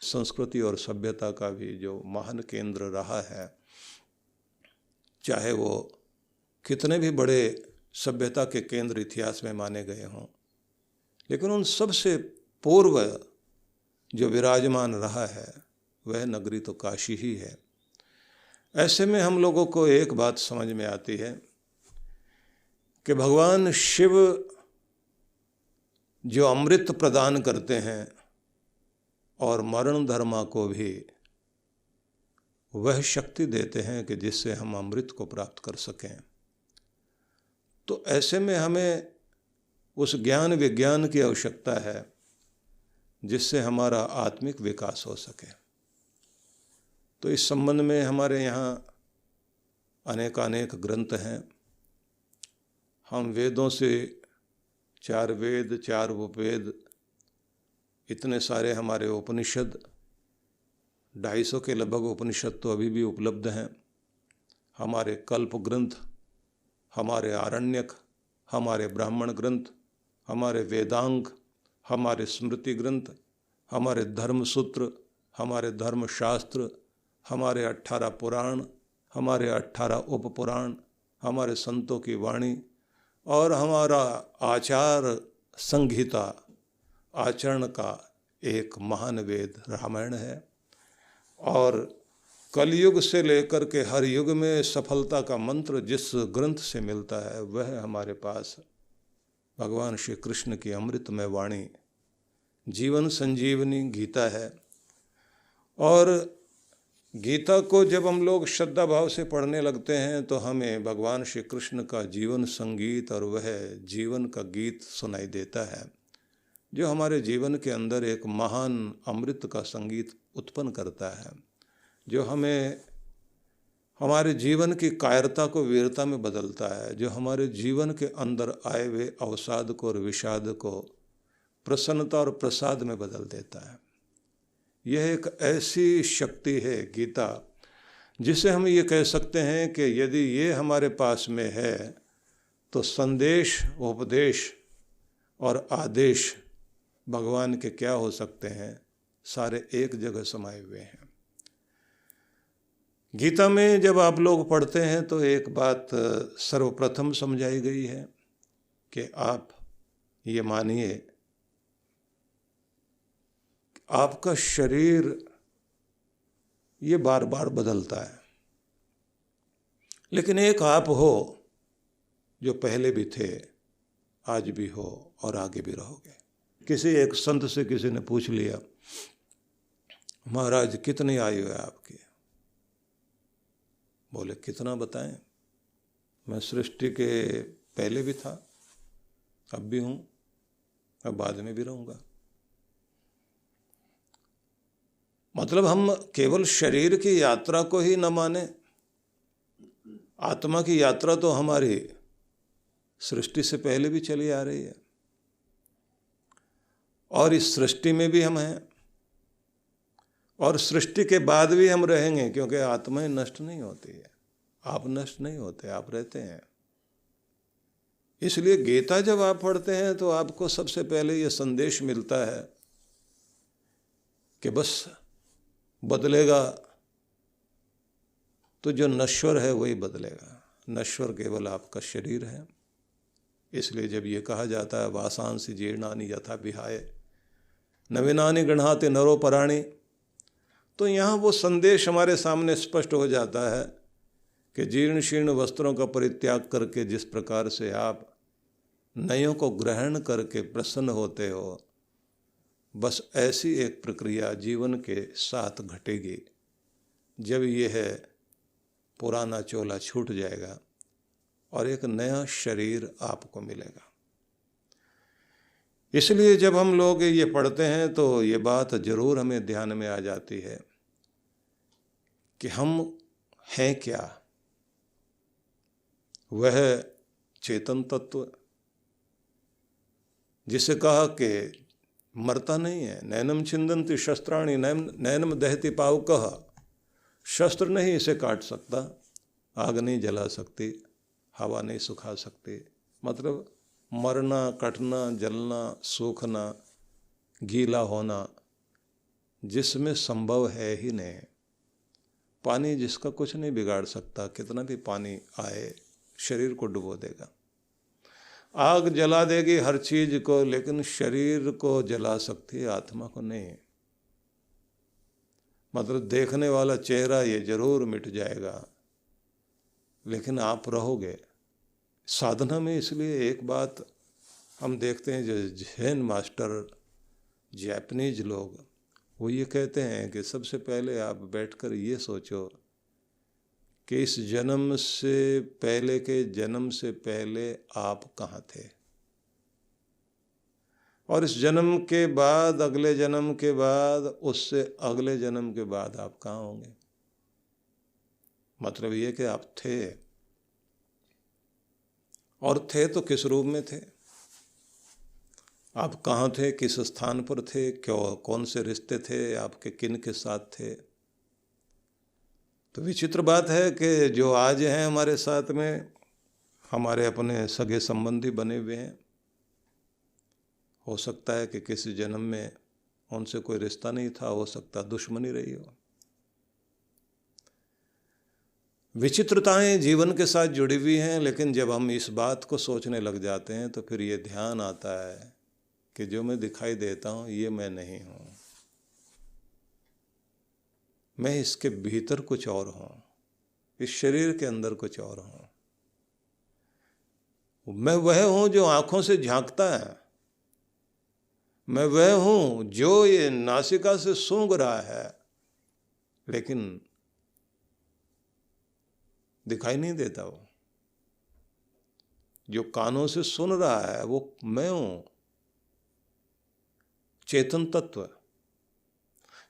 संस्कृति और सभ्यता का भी जो महान केंद्र रहा है, चाहे वो कितने भी बड़े सभ्यता के केंद्र इतिहास में माने गए हों, लेकिन उन सब से पूर्व जो विराजमान रहा है वह नगरी तो काशी ही है। ऐसे में हम लोगों को एक बात समझ में आती है कि भगवान शिव जो अमृत प्रदान करते हैं और मरण धर्मा को भी वह शक्ति देते हैं कि जिससे हम अमृत को प्राप्त कर सकें। तो ऐसे में हमें उस ज्ञान विज्ञान की आवश्यकता है जिससे हमारा आत्मिक विकास हो सके। तो इस संबंध में हमारे यहाँ अनेकानेक ग्रंथ हैं। हम वेदों से 4 वेद, 4 उपवेद, इतने सारे हमारे उपनिषद, 250 के लगभग उपनिषद तो अभी भी उपलब्ध हैं। हमारे कल्प ग्रंथ, हमारे आरण्यक, हमारे ब्राह्मण ग्रंथ, हमारे वेदांग, हमारे स्मृति ग्रंथ, हमारे धर्मसूत्र, हमारे धर्मशास्त्र, हमारे 18 पुराण, हमारे 18 उपपुराण, हमारे संतों की वाणी और हमारा आचार संहिता, आचरण का एक महान वेद रामायण है। और कलयुग से लेकर के हर युग में सफलता का मंत्र जिस ग्रंथ से मिलता है वह हमारे पास भगवान श्री कृष्ण की अमृतमय वाणी, जीवन संजीवनी गीता है। और गीता को जब हम लोग श्रद्धा भाव से पढ़ने लगते हैं तो हमें भगवान श्री कृष्ण का जीवन संगीत और वह जीवन का गीत सुनाई देता है, जो हमारे जीवन के अंदर एक महान अमृत का संगीत उत्पन्न करता है, जो हमें हमारे जीवन की कायरता को वीरता में बदलता है, जो हमारे जीवन के अंदर आए हुए अवसाद को और विषाद को प्रसन्नता और प्रसाद में बदल देता है। यह एक ऐसी शक्ति है गीता, जिसे हम ये कह सकते हैं कि यदि ये हमारे पास में है तो संदेश, उपदेश और आदेश भगवान के क्या हो सकते हैं, सारे एक जगह समाये हुए हैं। गीता में जब आप लोग पढ़ते हैं तो एक बात सर्वप्रथम समझाई गई है कि आप ये मानिए आपका शरीर ये बार बार बदलता है, लेकिन एक आप हो जो पहले भी थे, आज भी हो और आगे भी रहोगे। किसी एक संत से किसी ने पूछ लिया, महाराज कितनी आयु है आपकी? बोले कितना बताएं, मैं सृष्टि के पहले भी था, अब भी हूँ, अब बाद में भी रहूँगा। मतलब हम केवल शरीर की यात्रा को ही न माने, आत्मा की यात्रा तो हमारी सृष्टि से पहले भी चली आ रही है और इस सृष्टि में भी हम हैं और सृष्टि के बाद भी हम रहेंगे, क्योंकि आत्माएं नष्ट नहीं होती है। आप नष्ट नहीं होते, आप रहते हैं। इसलिए गीता जब आप पढ़ते हैं तो आपको सबसे पहले ये संदेश मिलता है कि बस बदलेगा तो जो नश्वर है वही बदलेगा, नश्वर केवल आपका शरीर है। इसलिए जब ये कहा जाता है वासांसि जीर्णानि यथा विहाय नवीनानि गृह्णाति नरो पराणि, तो यहाँ वो संदेश हमारे सामने स्पष्ट हो जाता है कि जीर्ण शीर्ण वस्त्रों का परित्याग करके जिस प्रकार से आप नयों को ग्रहण करके प्रसन्न होते हो, बस ऐसी एक प्रक्रिया जीवन के साथ घटेगी जब यह पुराना चोला छूट जाएगा और एक नया शरीर आपको मिलेगा। इसलिए जब हम लोग ये पढ़ते हैं तो ये बात जरूर हमें ध्यान में आ जाती है कि हम हैं क्या। वह चेतन तत्व जिसे कहा कि मरता नहीं है, नैनम छिंदन्ति शस्त्राणि नैनम दहति पावकः, शस्त्र नहीं इसे काट सकता, आग नहीं जला सकती, हवा नहीं सुखा सकती। मतलब मरना, कटना, जलना, सूखना, गीला होना, जिसमें संभव है ही नहीं। पानी जिसका कुछ नहीं बिगाड़ सकता, कितना भी पानी आए शरीर को डुबो देगा। आग जला देगी हर चीज को, लेकिन शरीर को जला सकती है, आत्मा को नहीं। मतलब देखने वाला चेहरा ये जरूर मिट जाएगा, लेकिन आप रहोगे। साधना में इसलिए एक बात हम देखते हैं, जो जैन मास्टर, जापानीज लोग, वो ये कहते हैं कि सबसे पहले आप बैठकर ये सोचो कि इस जन्म से पहले के जन्म से पहले आप कहाँ थे, और इस जन्म के बाद, अगले जन्म के बाद, उससे अगले जन्म के बाद आप कहाँ होंगे। मतलब ये कि आप थे, और थे तो किस रूप में थे, आप कहाँ थे, किस स्थान पर थे, क्यों, कौन से रिश्ते थे आपके, किन के साथ थे। तो विचित्र बात है कि जो आज हैं हमारे साथ में, हमारे अपने सगे संबंधी बने हुए हैं, हो सकता है कि किसी जन्म में उनसे कोई रिश्ता नहीं था, हो सकता दुश्मनी रही हो। विचित्रताएं जीवन के साथ जुड़ी हुई हैं, लेकिन जब हम इस बात को सोचने लग जाते हैं तो फिर ये ध्यान आता है कि जो मैं दिखाई देता हूँ ये मैं नहीं हूँ, मैं इसके भीतर कुछ और हूँ, इस शरीर के अंदर कुछ और हूँ। मैं वह हूँ जो आँखों से झांकता है, मैं वह हूँ जो ये नासिका से सूंघ रहा है, लेकिन दिखाई नहीं देता। वो जो कानों से सुन रहा है वो मैं हूँ, चेतन तत्व।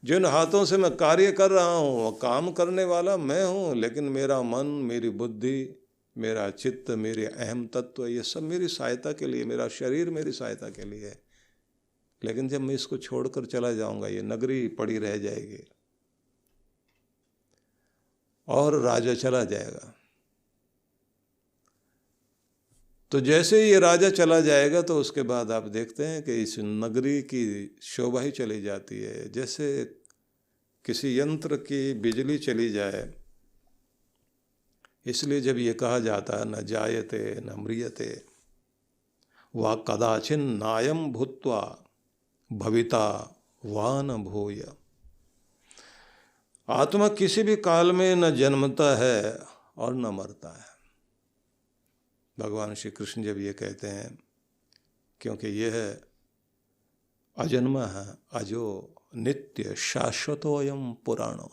जिन हाथों से मैं कार्य कर रहा हूँ वो काम करने वाला मैं हूँ, लेकिन मेरा मन, मेरी बुद्धि, मेरा चित्त, मेरे अहम तत्व, ये सब मेरी सहायता के लिए, मेरा शरीर मेरी सहायता के लिए है। लेकिन जब मैं इसको छोड़कर चला जाऊंगा, ये नगरी पड़ी रह जाएगी और राजा चला जाएगा। तो जैसे ये राजा चला जाएगा तो उसके बाद आप देखते हैं कि इस नगरी की शोभा ही चली जाती है, जैसे किसी यंत्र की बिजली चली जाए। इसलिए जब ये कहा जाता है न जायते न म्रियते वा कदाचिन नायम भूत्वा भविता वा न भूय, आत्मा किसी भी काल में न जन्मता है और न मरता है। भगवान श्री कृष्ण जब ये कहते हैं, क्योंकि यह अजन्मा है, अजो नित्य शाश्वतोयम पुराणो,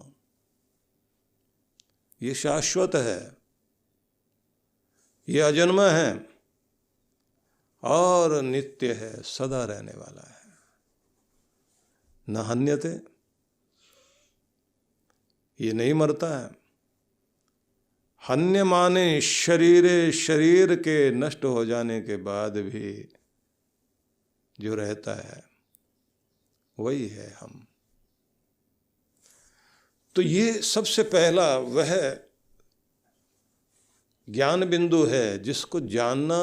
ये शाश्वत है, ये अजन्मा है और नित्य है, सदा रहने वाला है। न हन्यते, ये नहीं मरता है। हन्य माने शरीरे, शरीर के नष्ट हो जाने के बाद भी जो रहता है वही है हम। तो ये सबसे पहला वह ज्ञान बिंदु है जिसको जानना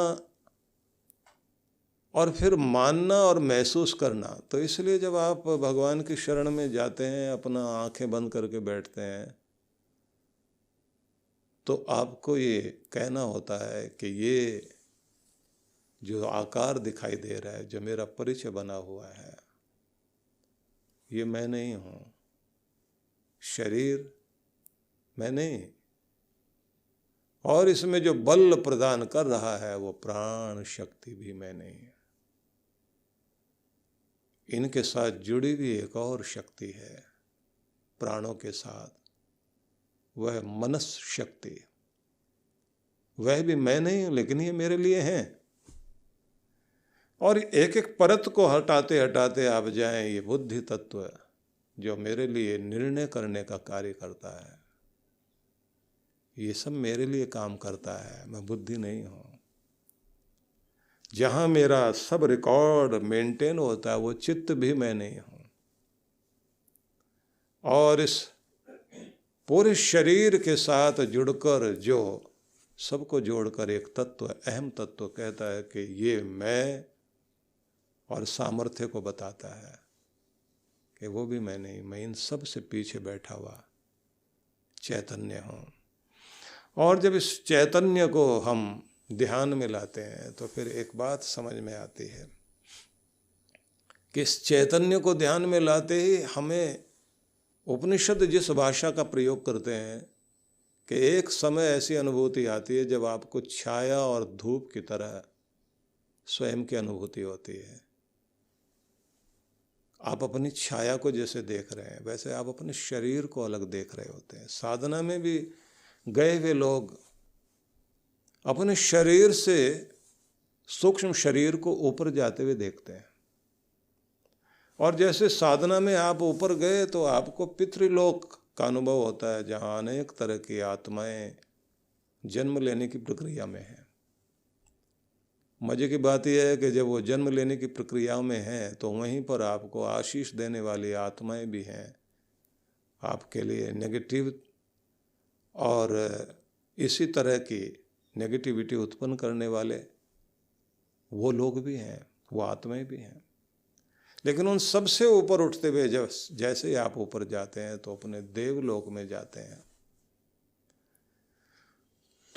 और फिर मानना और महसूस करना। तो इसलिए जब आप भगवान की शरण में जाते हैं, अपना आंखें बंद करके बैठते हैं, तो आपको ये कहना होता है कि ये जो आकार दिखाई दे रहा है, जो मेरा परिचय बना हुआ है, ये मैं नहीं हूँ, शरीर मैं नहीं, और इसमें जो बल प्रदान कर रहा है वो प्राण शक्ति भी मैं नहीं है। इनके साथ जुड़ी हुई एक और शक्ति है प्राणों के साथ, वह मनस शक्ति। वह भी मैं नहीं हूं, लेकिन ये मेरे लिए हैं। और एक एक परत को हटाते हटाते आप जाएं, ये बुद्धि तत्व जो मेरे लिए निर्णय करने का कार्य करता है, ये सब मेरे लिए काम करता है, मैं बुद्धि नहीं हूं। जहां मेरा सब रिकॉर्ड मेंटेन होता है वो चित्त भी मैं नहीं हूं। और इस पूरे शरीर के साथ जुड़कर जो सबको जोड़कर एक तत्व, अहम तत्व कहता है कि ये मैं, और सामर्थ्य को बताता है कि वो भी मैं नहीं, मैं इन सब से पीछे बैठा हुआ चैतन्य हूँ। और जब इस चैतन्य को हम ध्यान में लाते हैं तो फिर एक बात समझ में आती है कि इस चैतन्य को ध्यान में लाते ही हमें उपनिषद जिस भाषा का प्रयोग करते हैं कि एक समय ऐसी अनुभूति आती है जब आपको छाया और धूप की तरह स्वयं की अनुभूति होती है। आप अपनी छाया को जैसे देख रहे हैं वैसे आप अपने शरीर को अलग देख रहे होते हैं। साधना में भी गए हुए लोग अपने शरीर से सूक्ष्म शरीर को ऊपर जाते हुए देखते हैं। और जैसे साधना में आप ऊपर गए तो आपको पितृलोक का अनुभव होता है जहाँ अनेक तरह की आत्माएं जन्म लेने की प्रक्रिया में हैं। मजे की बात यह है कि जब वो जन्म लेने की प्रक्रिया में हैं तो वहीं पर आपको आशीष देने वाली आत्माएं भी हैं, आपके लिए नेगेटिव और इसी तरह की नेगेटिविटी उत्पन्न करने वाले वो लोग भी हैं, वो आत्माएं भी हैं। लेकिन उन सबसे ऊपर उठते हुए जब जैसे ही आप ऊपर जाते हैं तो अपने देवलोक में जाते हैं।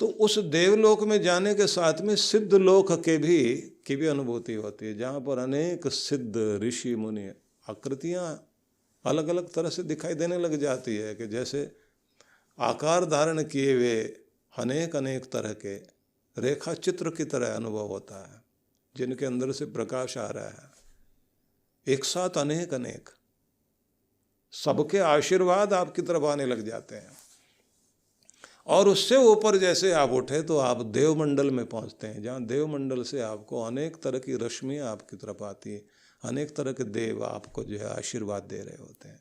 तो उस देवलोक में जाने के साथ में सिद्ध लोक की भी अनुभूति होती है, जहाँ पर अनेक सिद्ध ऋषि मुनि आकृतियाँ अलग अलग तरह से दिखाई देने लग जाती है कि जैसे आकार धारण किए हुए अनेक अनेक तरह के रेखा चित्र की तरह अनुभव होता है, जिनके अंदर से प्रकाश आ रहा है। एक साथ अनेक अनेक सबके आशीर्वाद आपकी तरफ आने लग जाते हैं। और उससे ऊपर जैसे आप उठे तो आप देवमंडल में पहुंचते हैं, जहाँ देवमंडल से आपको अनेक तरह की रश्मियाँ आपकी तरफ आती है। अनेक तरह के देव आपको जो है आशीर्वाद दे रहे होते हैं।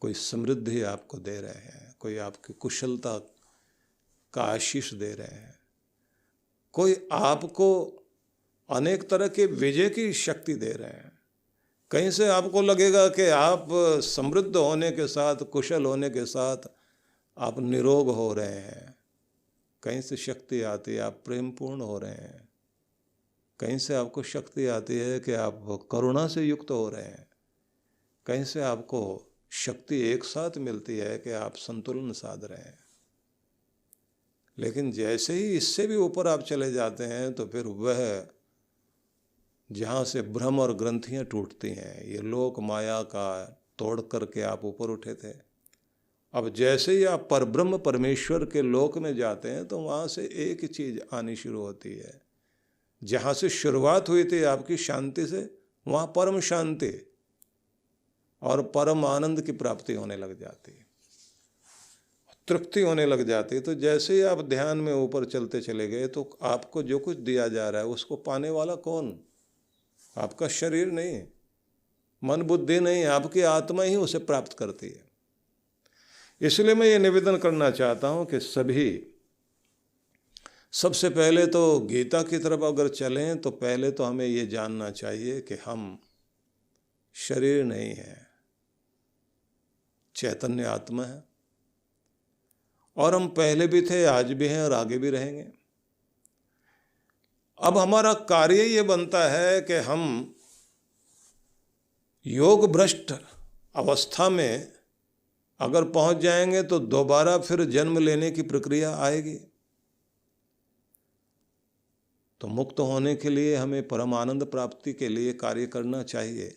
कोई समृद्धि आपको दे रहे हैं, कोई आपकी कुशलता का आशीष दे रहे हैं, कोई आपको अनेक तरह के विजय की शक्ति दे रहे हैं। कहीं से आपको लगेगा कि आप समृद्ध होने के साथ, कुशल होने के साथ आप निरोग हो रहे हैं। कहीं से शक्ति आती है, आप प्रेमपूर्ण हो रहे हैं। कहीं से आपको शक्ति आती है कि आप करुणा से युक्त हो रहे हैं। कहीं से आपको शक्ति एक साथ मिलती है कि आप संतुलन साध रहे हैं। लेकिन जैसे ही इससे भी ऊपर आप चले जाते हैं तो फिर वह जहाँ से भ्रम और ग्रंथियाँ टूटती हैं, ये लोक माया का तोड़ करके आप ऊपर उठे थे। अब जैसे ही आप परब्रह्म परमेश्वर के लोक में जाते हैं तो वहाँ से एक ही चीज़ आनी शुरू होती है। जहाँ से शुरुआत हुई थी आपकी शांति से, वहाँ परम शांति और परम आनंद की प्राप्ति होने लग जाती है, तृप्ति होने लग जाती है। तो जैसे ही आप ध्यान में ऊपर चलते चले गए तो आपको जो कुछ दिया जा रहा है उसको पाने वाला कौन? आपका शरीर नहीं, मन बुद्धि नहीं, आपकी आत्मा ही उसे प्राप्त करती है। इसलिए मैं ये निवेदन करना चाहता हूँ कि सभी सबसे पहले तो गीता की तरफ अगर चलें तो पहले तो हमें ये जानना चाहिए कि हम शरीर नहीं है, चैतन्य आत्मा है। और हम पहले भी थे, आज भी हैं और आगे भी रहेंगे। अब हमारा कार्य ये बनता है कि हम योग भ्रष्ट अवस्था में अगर पहुंच जाएंगे तो दोबारा फिर जन्म लेने की प्रक्रिया आएगी। तो मुक्त होने के लिए हमें परम आनंद प्राप्ति के लिए कार्य करना चाहिए।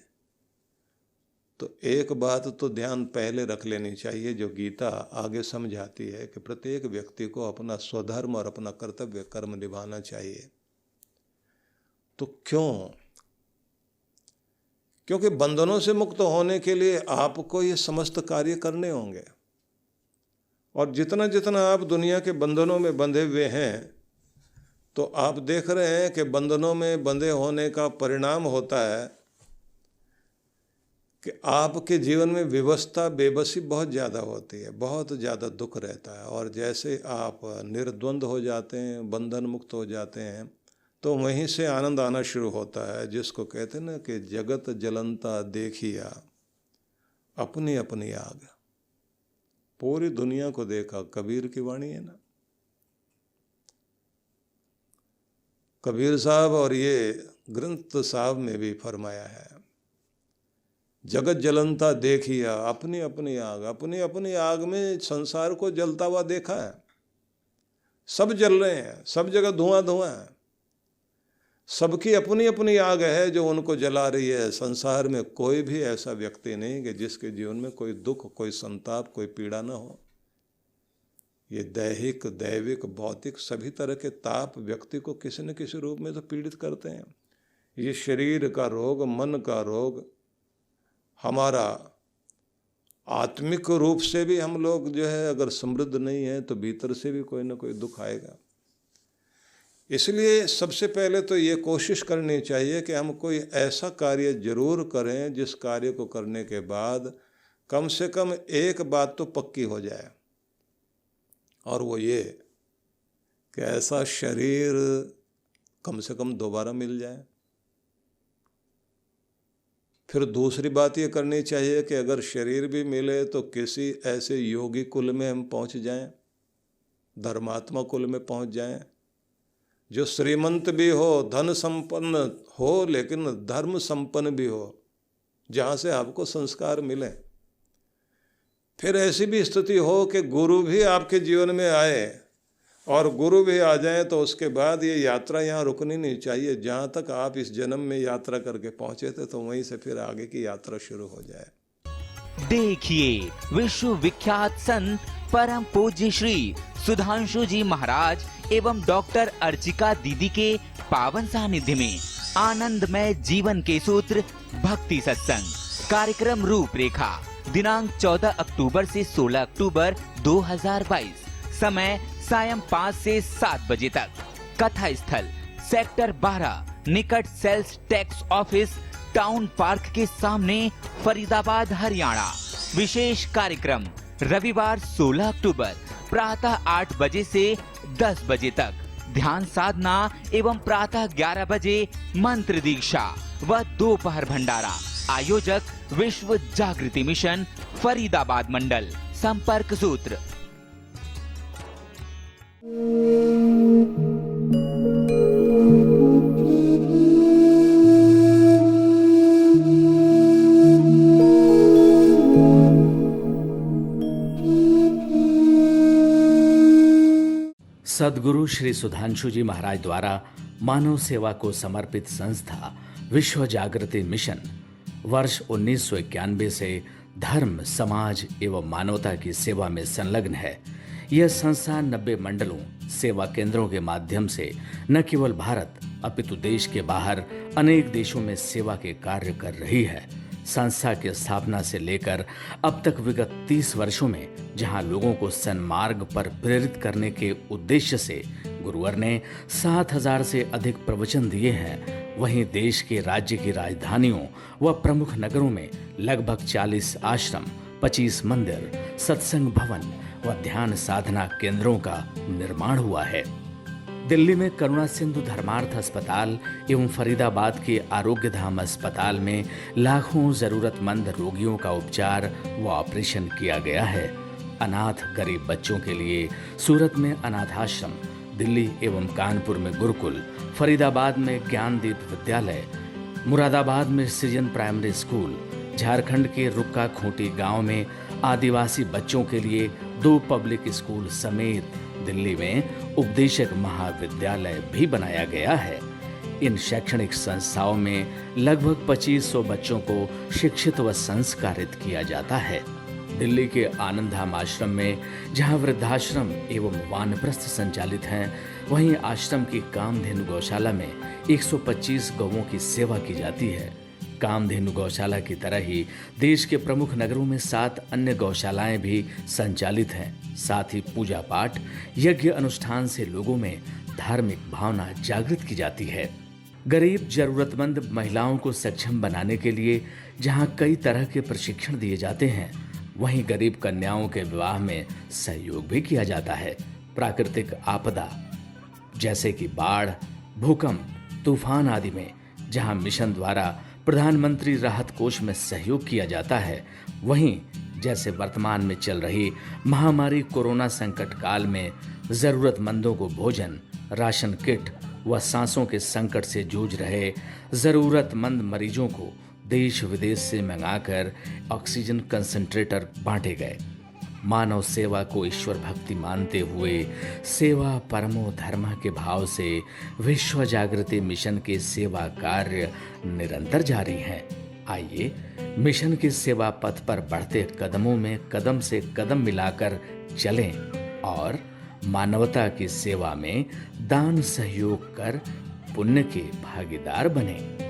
तो एक बात तो ध्यान पहले रख लेनी चाहिए, जो गीता आगे समझाती है कि प्रत्येक व्यक्ति को अपना स्वधर्म और अपना कर्तव्य कर्म निभाना चाहिए। तो क्योंकि बंधनों से मुक्त होने के लिए आपको ये समस्त कार्य करने होंगे। और जितना जितना आप दुनिया के बंधनों में बंधे हुए हैं तो आप देख रहे हैं कि बंधनों में बंधे होने का परिणाम होता है कि आपके जीवन में विवशता, बेबसी बहुत ज़्यादा होती है, बहुत ज़्यादा दुख रहता है। और जैसे आप निर्द्वंद हो जाते हैं, बंधन मुक्त हो जाते हैं, तो वहीं से आनंद आना शुरू होता है, जिसको कहते हैं ना कि जगत जलंता देखिया अपनी अपनी आग। पूरी दुनिया को देखा, कबीर की वाणी है ना। कबीर साहब और ये ग्रंथ साहब में भी फरमाया है, जगत जलनता देखिया, अपनी अपनी आग, अपनी अपनी आग में संसार को जलता हुआ देखा है। सब जल रहे हैं, सब जगह धुआं धुआं है। सबकी अपनी अपनी आग है जो उनको जला रही है। संसार में कोई भी ऐसा व्यक्ति नहीं कि जिसके जीवन में कोई दुख, कोई संताप, कोई पीड़ा ना हो। ये दैहिक, दैविक, भौतिक सभी तरह के ताप व्यक्ति को किसी न किसी रूप में तो पीड़ित करते हैं। ये शरीर का रोग, मन का रोग, हमारा आत्मिक रूप से भी हम लोग जो है अगर समृद्ध नहीं है तो भीतर से भी कोई ना कोई दुख आएगा। इसलिए सबसे पहले तो ये कोशिश करनी चाहिए कि हम कोई ऐसा कार्य जरूर करें जिस कार्य को करने के बाद कम से कम एक बात तो पक्की हो जाए, और वो ये कि ऐसा शरीर कम से कम दोबारा मिल जाए। फिर दूसरी बात ये करनी चाहिए कि अगर शरीर भी मिले तो किसी ऐसे योगी कुल में हम पहुंच जाएं, धर्मात्मा कुल में पहुंच जाएं, जो श्रीमंत भी हो, धन संपन्न हो, लेकिन धर्म संपन्न भी हो, जहाँ से आपको संस्कार मिले। फिर ऐसी भी स्थिति हो कि गुरु भी आपके जीवन में आए, और गुरु भी आ जाए तो उसके बाद ये यात्रा यहाँ रुकनी नहीं चाहिए। जहाँ तक आप इस जन्म में यात्रा करके पहुँचे थे तो वहीं से फिर आगे की यात्रा शुरू हो जाए। देखिए विश्व विख्यात संत परम पूज्य श्री सुधांशु जी महाराज एवं डॉक्टर अर्चिका दीदी के पावन सानिध्य में आनंदमय जीवन के सूत्र भक्ति सत्संग कार्यक्रम रूपरेखा दिनांक 14 अक्टूबर से 16 अक्टूबर 2022, समय सायं 5 से 7 बजे तक। कथा स्थल सेक्टर 12 निकट sales tax office town park के सामने फरीदाबाद हरियाणा। विशेष कार्यक्रम रविवार 16 अक्टूबर प्रातः 8 बजे से 10 बजे तक ध्यान साधना एवं प्रातः 11 बजे मंत्र दीक्षा व दोपहर भंडारा। आयोजक विश्व जागृति मिशन फरीदाबाद मंडल। संपर्क सूत्र सद्गुरु श्री सुधांशु जी महाराज द्वारा मानव सेवा को समर्पित संस्था विश्व जागृति मिशन वर्ष 1991 से धर्म, समाज एवं मानवता की सेवा में संलग्न है। यह संस्था 90 मंडलों, सेवा केंद्रों के माध्यम से न केवल भारत अपितु देश के बाहर अनेक देशों में सेवा के कार्य कर रही है। संस्था की स्थापना से लेकर अब तक विगत 30 वर्षों में जहां लोगों को सन्मार्ग पर प्रेरित करने के उद्देश्य से गुरुवर ने 7000 से अधिक प्रवचन दिए हैं, वहीं देश के राज्य की राजधानियों व प्रमुख नगरों में लगभग 40 आश्रम, 25 मंदिर, सत्संग भवन व ध्यान साधना केंद्रों का निर्माण हुआ है। दिल्ली में करुणा सिंधु धर्मार्थ अस्पताल एवं फरीदाबाद के आरोग्य धाम अस्पताल में लाखों जरूरतमंद रोगियों का उपचार व ऑपरेशन किया गया है। अनाथ गरीब बच्चों के लिए सूरत में अनाथाश्रम, दिल्ली एवं कानपुर में गुरुकुल, फरीदाबाद में ज्ञानदीप विद्यालय, मुरादाबाद में सृजन प्राइमरी स्कूल, झारखंड के रुक्का खूंटी गांव में आदिवासी बच्चों के लिए 2 पब्लिक स्कूल समेत दिल्ली में उपदेशक महाविद्यालय भी बनाया गया है। इन शैक्षणिक संस्थाओं में लगभग 2500 बच्चों को शिक्षित व संस्कारित किया जाता है। दिल्ली के आनंदधाम आश्रम में जहां वृद्धाश्रम एवं वानप्रस्थ संचालित हैं, वहीं आश्रम की कामधेनु गौशाला में 125 गौओं की सेवा की जाती है। कामधेनु गौशाला की तरह ही देश के प्रमुख नगरों में 7 अन्य गौशालाएं भी संचालित हैं। साथ ही पूजा पाठ, यज्ञ अनुष्ठान से लोगों में धार्मिक भावना जागृत की जाती है। गरीब जरूरतमंद महिलाओं को सक्षम बनाने के लिए जहां कई तरह के प्रशिक्षण दिए जाते हैं, वहीं गरीब कन्याओं के विवाह में सहयोग भी किया जाता है। प्राकृतिक आपदा जैसे कि बाढ़, भूकंप, तूफान आदि में जहां मिशन द्वारा प्रधानमंत्री राहत कोष में सहयोग किया जाता है, वहीं जैसे वर्तमान में चल रही महामारी कोरोना संकट काल में जरूरतमंदों को भोजन, राशन किट व सांसों के संकट से जूझ रहे जरूरतमंद मरीजों को देश विदेश से मंगाकर ऑक्सीजन कंसंट्रेटर बांटे गए। मानव सेवा को ईश्वर भक्ति मानते हुए सेवा परमो धर्म के भाव से विश्व जागृति मिशन के सेवा कार्य निरंतर जारी हैं। आइए मिशन के सेवा पथ पर बढ़ते कदमों में कदम से कदम मिलाकर चलें और मानवता की सेवा में दान सहयोग कर पुण्य के भागीदार बने।